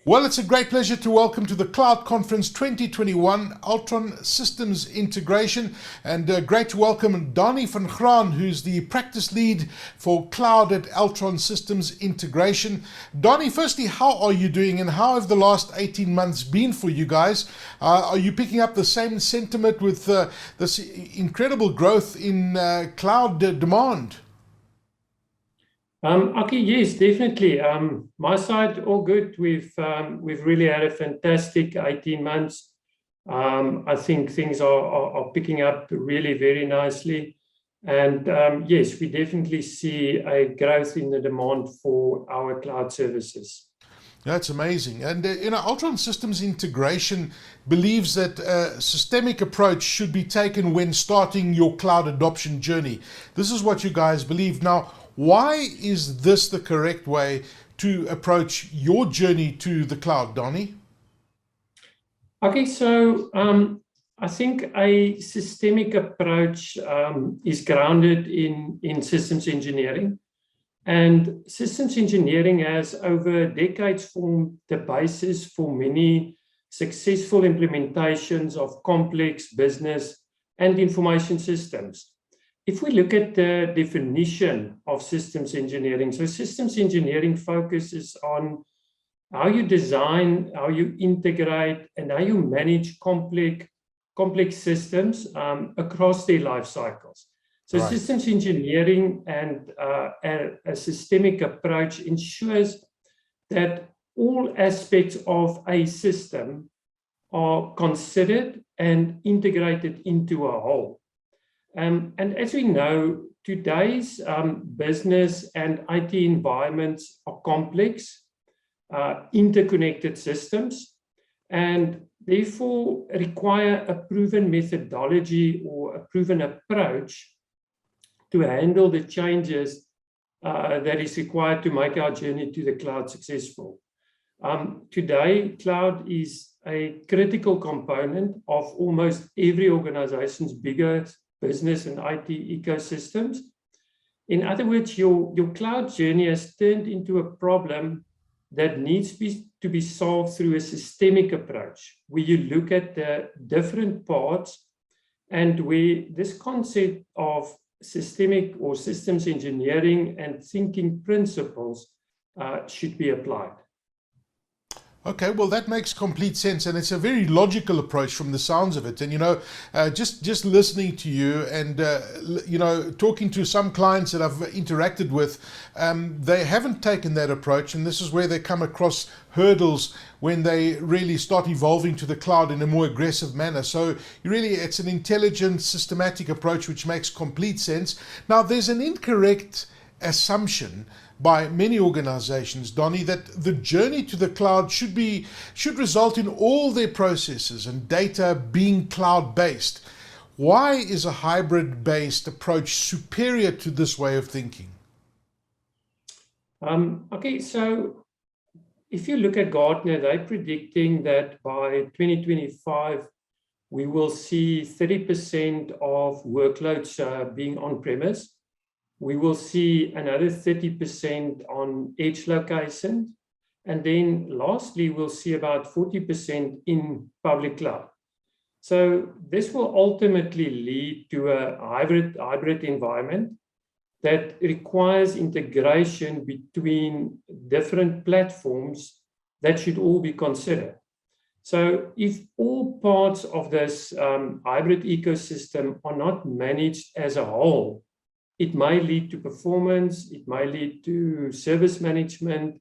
Well, it's a great pleasure to welcome to the Cloud Conference 2021, Altron Systems Integration, and great to welcome Danie van Graan, who's the practice lead for Cloud at Altron Systems Integration. Danie, firstly, how are you doing and how have the last 18 months been for you guys? Are you picking up the same sentiment with this incredible growth in cloud demand? Okay, yes, definitely. My side, all good. We've really had a fantastic 18 months. I think things are picking up really very nicely. And yes, we definitely see a growth in the demand for our cloud services. That's amazing. And Altron Systems Integration believes that a systemic approach should be taken when starting your cloud adoption journey. This is what you guys believe. Now, why is this the correct way to approach your journey to the cloud, Danie? Okay, so I think a systemic approach is grounded in systems engineering. And systems engineering has over decades formed the basis for many successful implementations of complex business and information systems. If we look at the definition of systems engineering, so systems engineering focuses on how you design, how you integrate, and how you manage complex systems across their life cycles. So Right. systems engineering and a systemic approach ensures that all aspects of a system are considered and integrated into a whole. And as we know, today's business and IT environments are complex, interconnected systems, and therefore require a proven methodology or a proven approach to handle the changes that is required to make our journey to the cloud successful. Today, cloud is a critical component of almost every organization's bigger business and IT ecosystems. In other words, your cloud journey has turned into a problem that needs to be solved through a systemic approach, where you look at the different parts and where this concept of systemic or systems engineering and thinking principles should be applied. Okay, well, that makes complete sense, and it's a very logical approach from the sounds of it. And just listening to you and talking to some clients that I've interacted with, they haven't taken that approach, and this is where they come across hurdles when they really start evolving to the cloud in a more aggressive manner. So really, it's an intelligent, systematic approach which makes complete sense. Now, there's an incorrect assumption by many organizations, Danie, that the journey to the cloud should result in all their processes and data being cloud-based. Why is a hybrid-based approach superior to this way of thinking? Okay, so if you look at Gartner, they're predicting that by 2025, we will see 30% of workloads being on-premise. We will see another 30% on edge locations. And then lastly, we'll see about 40% in public cloud. So this will ultimately lead to a hybrid environment that requires integration between different platforms that should all be considered. So if all parts of this hybrid ecosystem are not managed as a whole, it may lead to performance, it may lead to service management,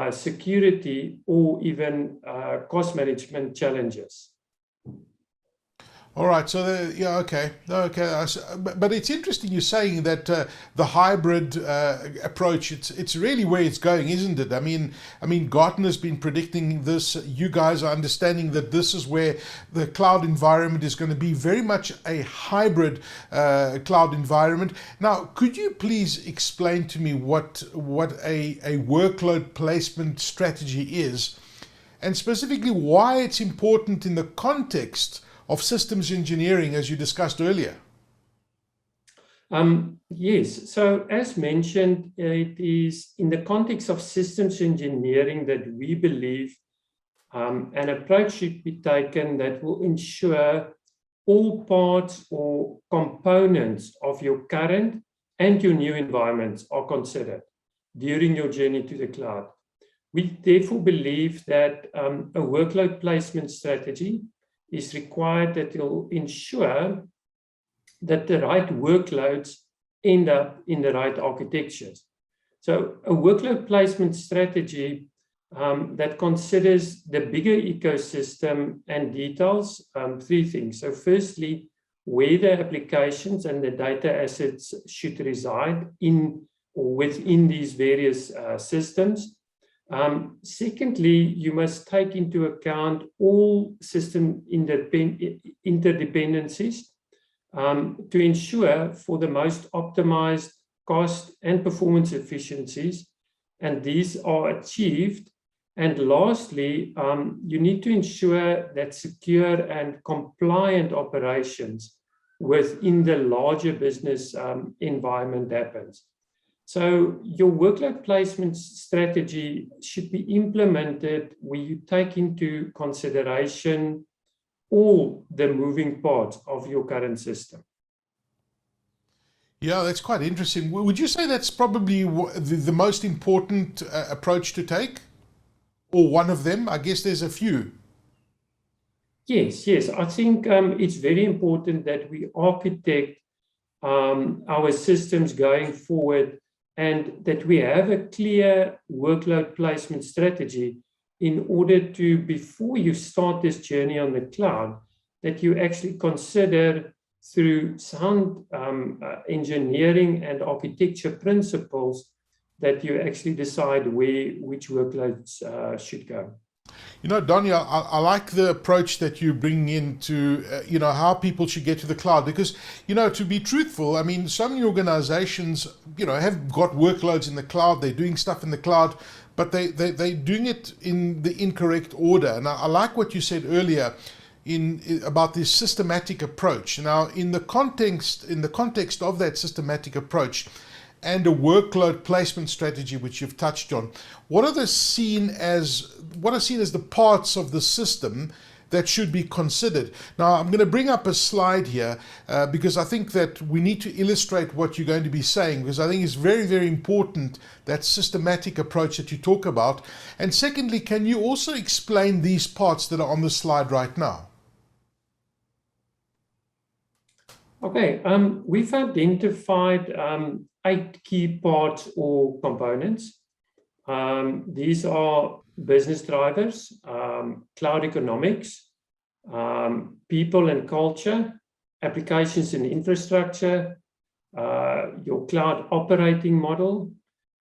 security, or even cost management challenges. All right, so okay. But it's interesting you're saying that the hybrid approach, it's really where it's going, isn't it? I mean, Gartner's been predicting this. You guys are understanding that this is where the cloud environment is going to be very much a hybrid cloud environment. Now, could you please explain to me what a workload placement strategy is, and specifically why it's important in the context of systems engineering, as you discussed earlier? Yes, so as mentioned, it is in the context of systems engineering that we believe an approach should be taken that will ensure all parts or components of your current and your new environments are considered during your journey to the cloud. We therefore believe that a workload placement strategy is required that will ensure that the right workloads end up in the right architectures. So a workload placement strategy that considers the bigger ecosystem and details three things. So firstly, where the applications and the data assets should reside in or within these various systems. Secondly, you must take into account all system interdependencies to ensure for the most optimized cost and performance efficiencies, and these are achieved. And lastly, you need to ensure that secure and compliant operations within the larger business environment happens. So your workload placement strategy should be implemented where you take into consideration all the moving parts of your current system. Yeah, that's quite interesting. Would you say that's probably the most important approach to take? Or one of them? I guess there's a few. Yes. I think it's very important that we architect our systems going forward and that we have a clear workload placement strategy in order to, before you start this journey on the cloud, that you actually consider through sound engineering and architecture principles that you actually decide which workloads should go. You know, Danie, I like the approach that you bring into, how people should get to the cloud. Because, to be truthful, I mean, so many organizations, have got workloads in the cloud. They're doing stuff in the cloud, but they're doing it in the incorrect order. And I like what you said earlier about this systematic approach. Now, in the context of that systematic approach, and a workload placement strategy, which you've touched on, what are seen as the parts of the system that should be considered? Now, I'm going to bring up a slide here because I think that we need to illustrate what you're going to be saying, because I think it's very, very important, that systematic approach that you talk about. And secondly, can you also explain these parts that are on the slide right now? Okay, we've identified 8 key parts or components. These are business drivers, cloud economics, people and culture, applications and infrastructure, your cloud operating model,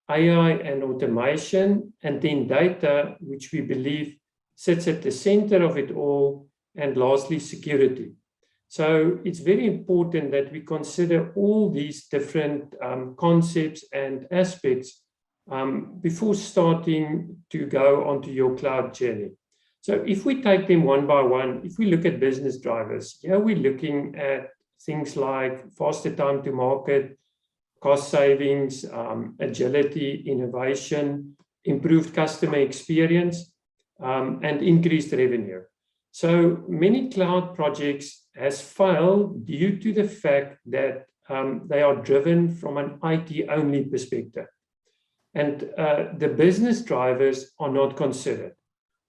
AI and automation, and then data, which we believe sits at the center of it all, and lastly, security. So it's very important that we consider all these different concepts and aspects before starting to go onto your cloud journey. So if we take them one by one, if we look at business drivers, here we're looking at things like faster time to market, cost savings, agility, innovation, improved customer experience, and increased revenue. So many cloud projects has failed due to the fact that they are driven from an IT-only perspective. And the business drivers are not considered.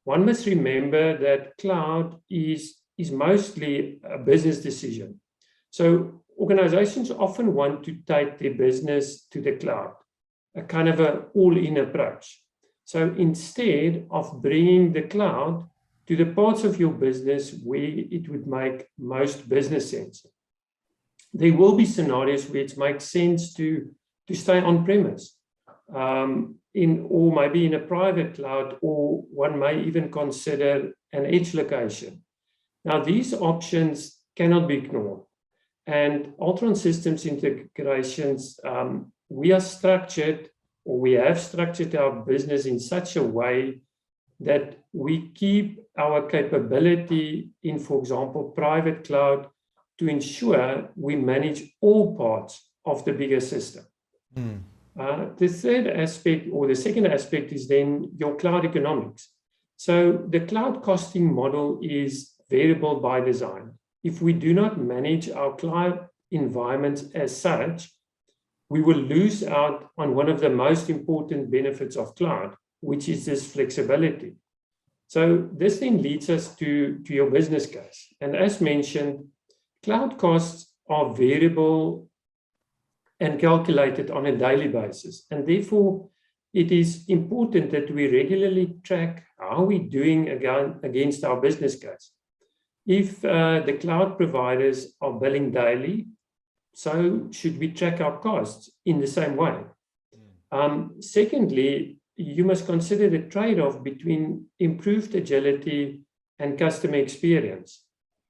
One must remember that cloud is mostly a business decision. So organizations often want to take their business to the cloud, a kind of an all-in approach. So instead of bringing the cloud to the parts of your business where it would make most business sense, there will be scenarios where it makes sense to stay on premise, or maybe in a private cloud, or one may even consider an edge location. Now, these options cannot be ignored. And Altron Systems Integrations, we have structured our business in such a way that we keep our capability in, for example, private cloud, to ensure we manage all parts of the bigger system. Mm. The third aspect, or the second aspect, is then your cloud economics. So the cloud costing model is variable by design. If we do not manage our cloud environments as such, we will lose out on one of the most important benefits of cloud, which is this flexibility. So this then leads us to your business case. And as mentioned, cloud costs are variable and calculated on a daily basis. And therefore, it is important that we regularly track how we're doing against our business case. If the cloud providers are billing daily, so should we track our costs in the same way? Secondly, you must consider the trade-off between improved agility and customer experience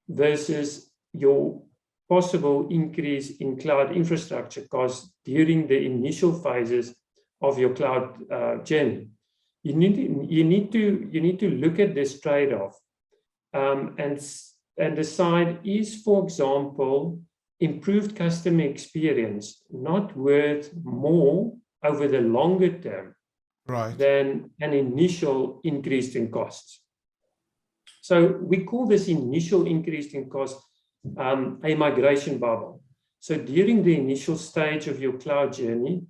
versus your possible increase in cloud infrastructure costs during the initial phases of your cloud journey. You need to look at this trade-off and decide, is, for example, improved customer experience not worth more over the longer term than an initial increase in costs? So we call this initial increase in cost a migration bubble. So during the initial stage of your cloud journey,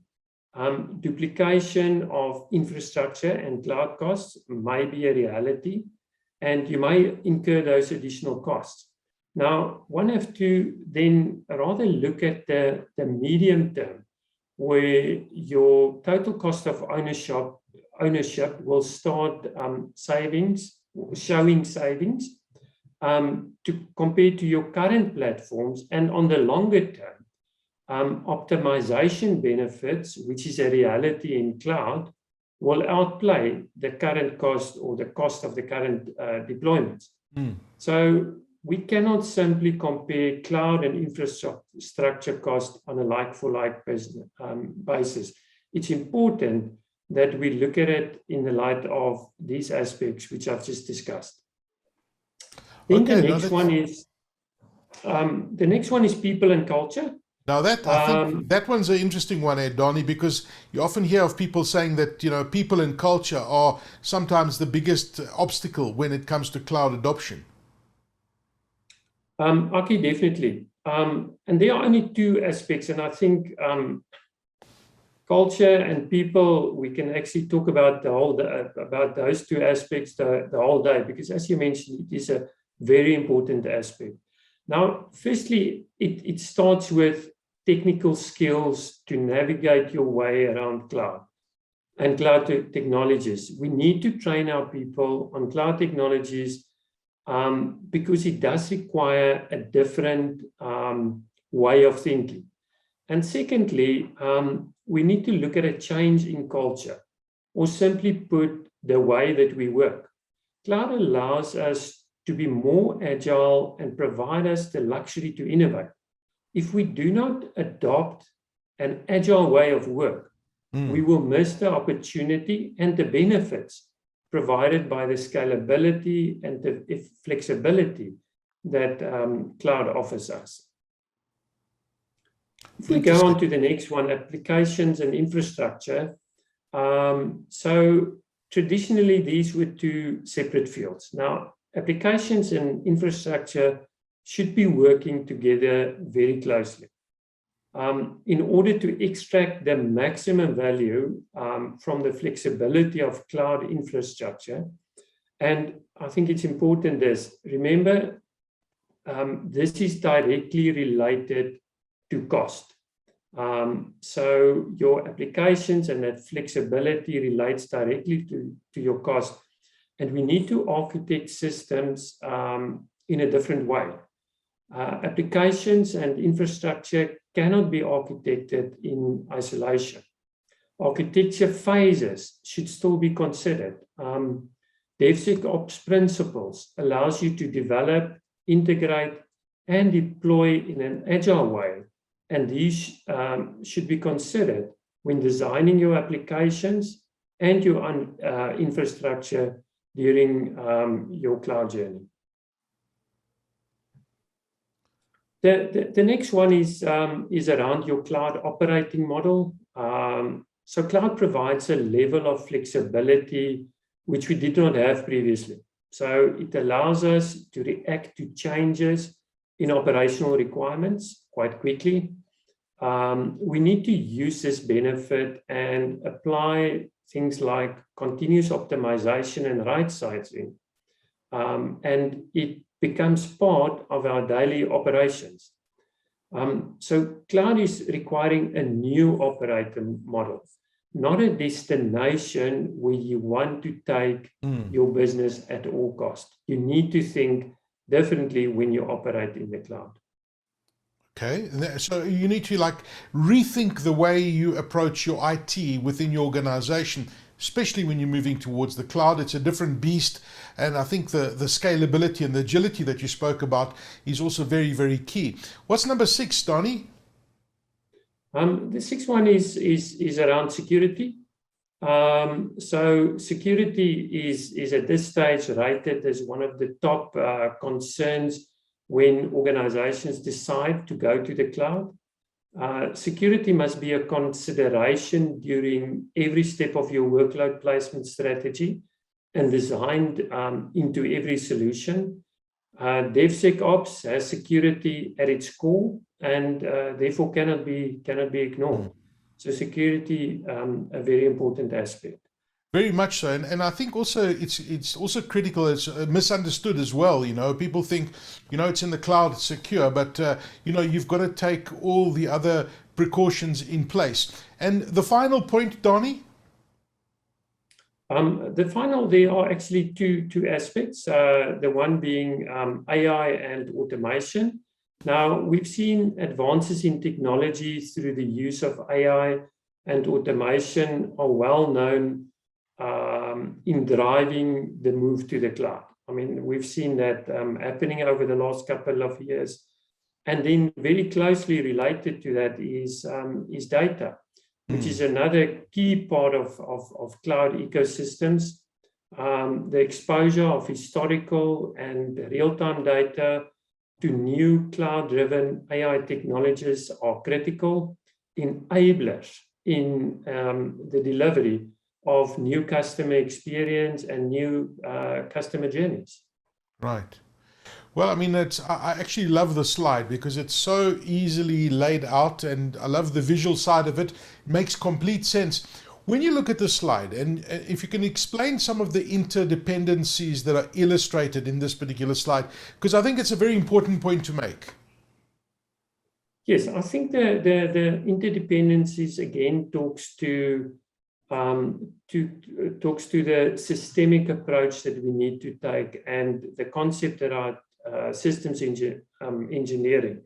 duplication of infrastructure and cloud costs may be a reality, and you may incur those additional costs. Now, one has to then rather look at the medium term, where your total cost of ownership will start showing savings to compare to your current platforms, and on the longer term, optimization benefits, which is a reality in cloud, will outplay the current cost or the cost of the current deployments. So we cannot simply compare cloud and infrastructure cost on a like-for-like basis. It's important that we look at it in the light of these aspects which I've just discussed. Then the next one is people and culture. Now I think that one's an interesting one, Danie, because you often hear of people saying that, you know, people and culture are sometimes the biggest obstacle when it comes to cloud adoption. Okay, definitely. And there are only two aspects, and I think culture and people, we can actually talk about about those two aspects the whole day, because as you mentioned, it is a very important aspect. Now, firstly, it starts with technical skills to navigate your way around cloud and cloud technologies. We need to train our people on cloud technologies because it does require a different way of thinking. And secondly, we need to look at a change in culture, or simply put, the way that we work. Cloud allows us to be more agile and provide us the luxury to innovate. If we do not adopt an agile way of work, we will miss the opportunity and the benefits provided by the scalability and the flexibility that cloud offers us. If we go on to the next one, applications and infrastructure. So traditionally, these were two separate fields. Now, applications and infrastructure should be working together very closely in order to extract the maximum value from the flexibility of cloud infrastructure. And I think it's important this, remember, this is directly related to cost. So your applications and that flexibility relates directly to your cost. And we need to architect systems in a different way. Applications and infrastructure cannot be architected in isolation. Architecture phases should still be considered. DevSecOps principles allows you to develop, integrate, and deploy in an agile way. And these should be considered when designing your applications and your infrastructure during your cloud journey. The next one is around your cloud operating model. So cloud provides a level of flexibility which we did not have previously. So it allows us to react to changes in operational requirements quite quickly. We need to use this benefit and apply things like continuous optimization and right-sizing. And it becomes part of our daily operations. So cloud is requiring a new operating model, not a destination where you want to take your business at all costs. You need to think differently when you operate in the cloud. Okay, so you need to rethink the way you approach your IT within your organization, especially when you're moving towards the cloud. It's a different beast, and I think the scalability and the agility that you spoke about is also very, very key. What's number 6, Danie? The sixth one is around security. So security is at this stage rated as one of the top concerns when organizations decide to go to the cloud. Security must be a consideration during every step of your workload placement strategy and designed into every solution. DevSecOps has security at its core and therefore cannot be ignored. So security, a very important aspect. Very much so, and I think also it's also critical. It's misunderstood as well. People think it's in the cloud, it's secure, but you've got to take all the other precautions in place. And the final point, Danie? There are actually two aspects. The one being AI and automation. Now, we've seen advances in technology through the use of AI and automation are well known in driving the move to the cloud. I mean, we've seen that happening over the last couple of years. And then very closely related to that is data, which is another key part of cloud ecosystems. The exposure of historical and real-time data to new cloud-driven AI technologies are critical enablers in the delivery of new customer experience and new customer journeys. Right. Well, I mean, I actually love the slide because it's so easily laid out, and I love the visual side of it. It makes complete sense. When you look at the slide, and if you can explain some of the interdependencies that are illustrated in this particular slide, because I think it's a very important point to make. Yes, I think the interdependencies again talks to the systemic approach that we need to take and the concept around systems engineering.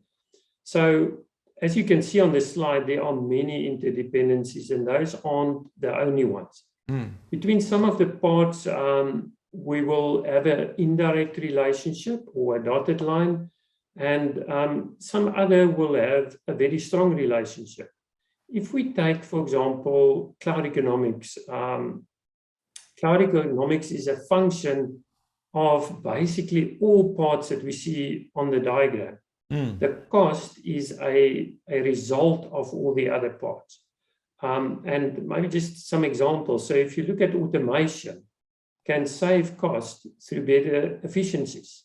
So as you can see on this slide, there are many interdependencies, and those aren't the only ones. Between some of the parts, we will have an indirect relationship or a dotted line, and some other will have a very strong relationship. If we take, for example, cloud economics, cloud economics is a function of basically all parts that we see on the diagram. The cost is a result of all the other parts. And maybe just some examples. So if you look at automation, can save cost through better efficiencies.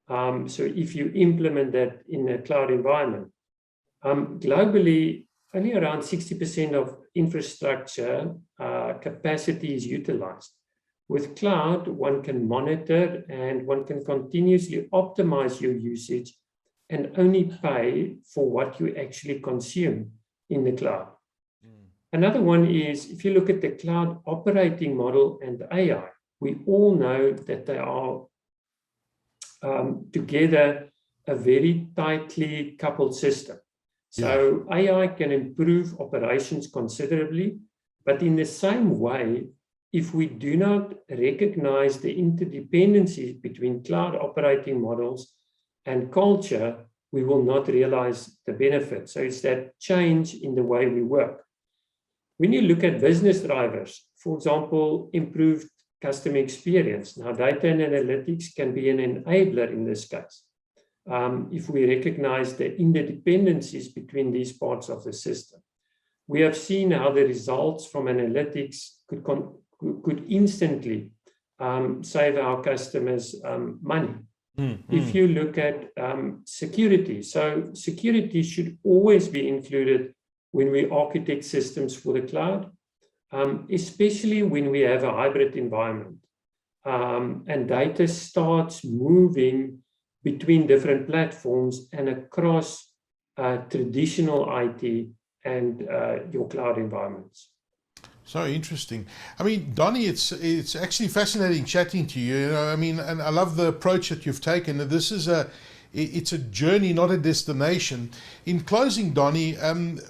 So if you implement that in a cloud environment, globally, only around 60% of infrastructure capacity is utilized. With cloud, one can monitor and one can continuously optimize your usage and only pay for what you actually consume in the cloud. Another one is, if you look at the cloud operating model and AI, we all know that they are together a very tightly coupled system. So AI can improve operations considerably, but in the same way, if we do not recognize the interdependencies between cloud operating models and culture, we will not realize the benefit. So it's that change in the way we work. When you look at business drivers, for example, improved customer experience. Now, data and analytics can be an enabler in this case. if we recognize the interdependencies between these parts of the system. We have seen how the results from analytics could instantly save our customers money. If you look at security, so security should always be included when we architect systems for the cloud, especially when we have a hybrid environment and data starts moving between different platforms and across traditional IT and your cloud environments. So interesting. I mean, Danie, it's actually fascinating chatting to you. You know, I mean, and I love the approach that you've taken. This is it's a journey, not a destination. In closing, Danie,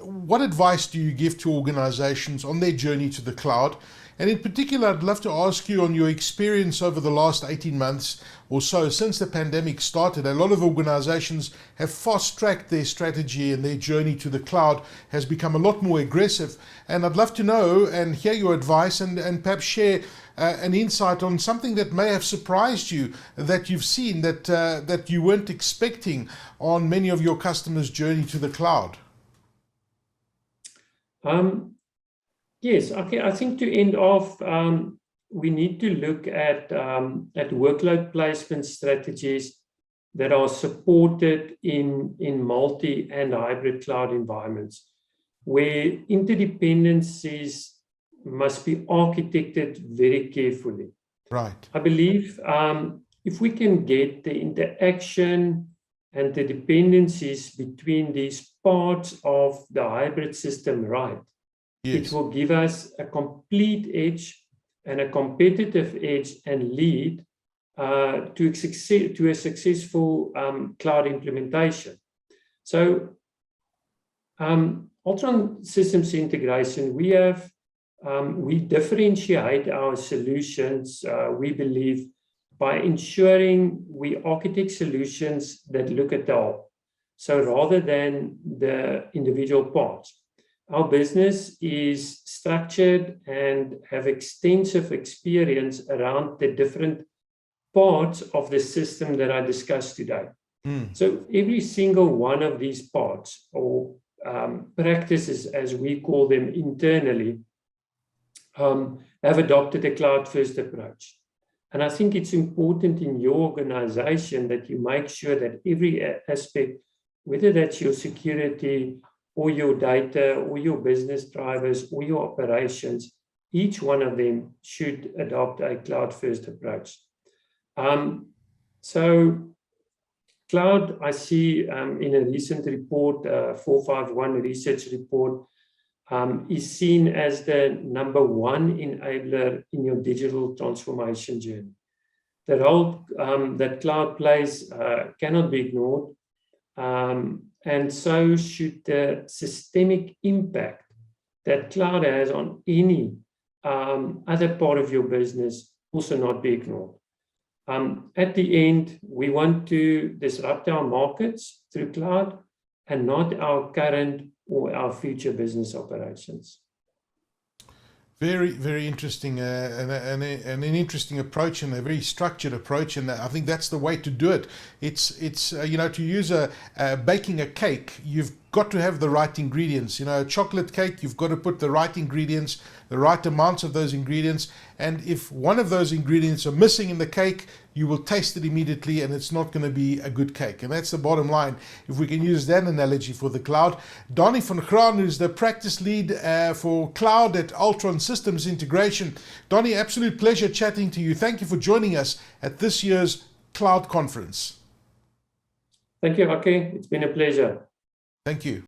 what advice do you give to organizations on their journey to the cloud? And in particular, I'd love to ask you on your experience over the last 18 months or so since the pandemic started. A lot of organizations have fast-tracked their strategy, and their journey to the cloud has become a lot more aggressive. And I'd love to know and hear your advice and perhaps share an insight on something that may have surprised you, that you've seen that you weren't expecting on many of your customers' journey to the cloud. Yes, okay. I think to end off, we need to look at workload placement strategies that are supported in multi and hybrid cloud environments, where interdependencies must be architected very carefully. Right. I believe if we can get the interaction and the dependencies between these parts of the hybrid system right, yes, it will give us a complete edge and a competitive edge and lead to a successful cloud implementation. So Altron Systems Integration, we differentiate our solutions, we believe, by ensuring we architect solutions that look at the whole. So rather than the individual parts. Our business is structured and have extensive experience around the different parts of the system that I discussed today. So every single one of these parts or practices, as we call them internally, have adopted a cloud-first approach. And I think it's important in your organization that you make sure that every aspect, whether that's your security or your data or your business drivers or your operations, each one of them should adopt a cloud-first approach. So cloud, I see in a recent report, 451 research report, is seen as the #1 enabler in your digital transformation journey. The role that cloud plays cannot be ignored, and so should the systemic impact that cloud has on any other part of your business also not be ignored. At the end, we want to disrupt our markets through cloud and not our current or our future business operations. Very, very interesting, and an interesting approach, and a very structured approach, and I think that's the way to do it. It's you know, to use baking a cake, you've got to have the right ingredients. You know, a chocolate cake, you've got to put the right ingredients, the right amounts of those ingredients, and if one of those ingredients are missing in the cake, you will taste it immediately and it's not going to be a good cake. And that's the bottom line, if we can use that analogy for the cloud. Danie van Graan, who's the practice lead for cloud at Altron Systems Integration. Danie, absolute pleasure chatting to you. Thank you for joining us at this year's Cloud Conference. Thank you, Ake. It's been a pleasure. Thank you.